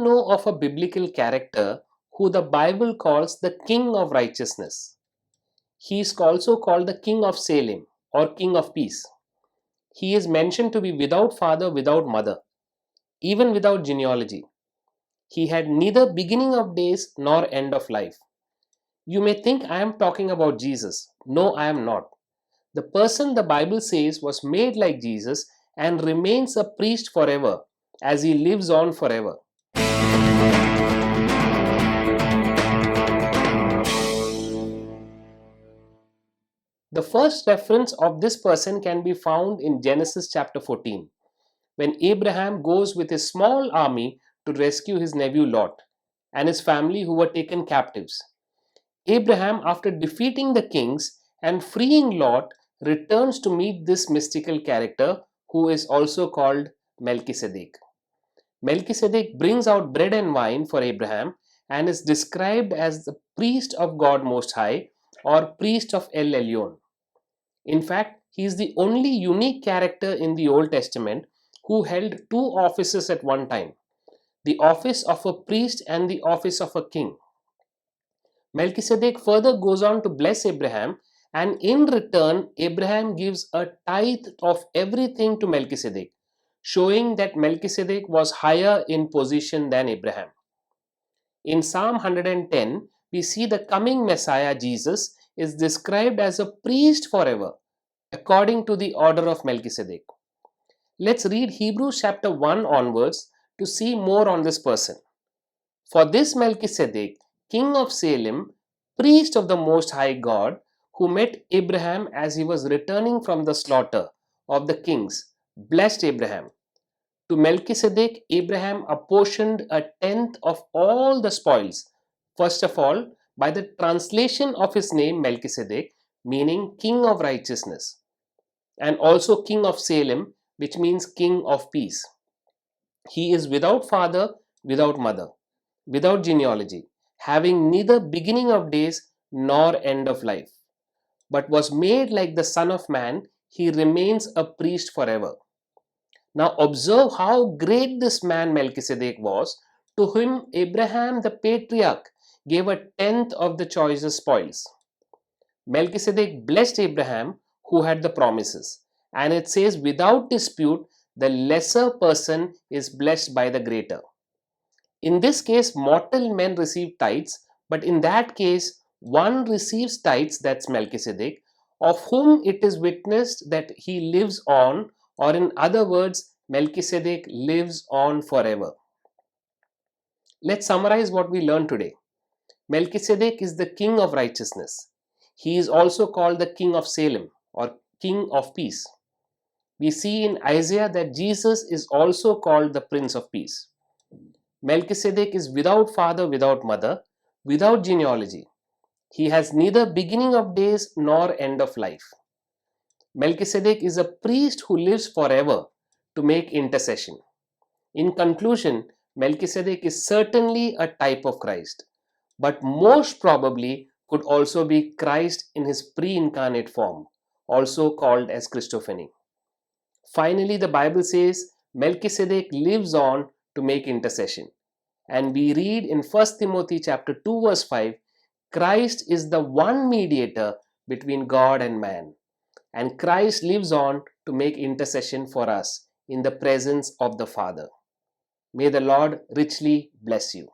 know of a biblical character who the Bible calls the King of Righteousness. He is also called the King of Salem or King of Peace. He is mentioned to be without father, without mother, even without genealogy. He had neither beginning of days nor end of life. You may think I am talking about Jesus. No, I am not. The person the Bible says was made like Jesus and remains a priest forever as he lives on forever. The first reference of this person can be found in Genesis chapter 14, when Abraham goes with his small army to rescue his nephew Lot and his family who were taken captives. Abraham, after defeating the kings and freeing Lot, returns to meet this mystical character who is also called Melchizedek. Melchizedek brings out bread and wine for Abraham and is described as the priest of God Most High or priest of El Elyon. In fact, he is the only unique character in the Old Testament who held two offices at one time, the office of a priest and the office of a king. Melchizedek further goes on to bless Abraham, and in return, Abraham gives a tithe of everything to Melchizedek, showing that Melchizedek was higher in position than Abraham. In Psalm 110, we see the coming Messiah, Jesus, is described as a priest forever, according to the order of Melchizedek. Let's read Hebrews chapter 1 onwards to see more on this person. For this Melchizedek, king of Salem, priest of the Most High God, who met Abraham as he was returning from the slaughter of the kings, blessed Abraham. To Melchizedek, Abraham apportioned a tenth of all the spoils. First of all, by the translation of his name Melchizedek, meaning King of Righteousness, and also King of Salem, which means King of Peace. He is without father, without mother, without genealogy, having neither beginning of days nor end of life, but was made like the Son of Man. He remains a priest forever. Now observe how great this man Melchizedek was, to whom Abraham the patriarch gave a tenth of the choicest spoils. Melchizedek blessed Abraham who had the promises, and it says without dispute the lesser person is blessed by the greater. In this case, mortal men receive tithes, but in that case, one receives tithes, that's Melchizedek, of whom it is witnessed that he lives on, or in other words, Melchizedek lives on forever. Let's summarize what we learned today. Melchizedek is the King of Righteousness. He is also called the King of Salem or King of Peace. We see in Isaiah that Jesus is also called the Prince of Peace. Melchizedek is without father, without mother, without genealogy. He has neither beginning of days nor end of life. Melchizedek is a priest who lives forever to make intercession. In conclusion, Melchizedek is certainly a type of Christ, but most probably could also be Christ in his pre-incarnate form, also called as Christophany. Finally, the Bible says Melchizedek lives on to make intercession. And we read in 1 Timothy chapter 2 verse 5, Christ is the one mediator between God and man. And Christ lives on to make intercession for us in the presence of the Father. May the Lord richly bless you.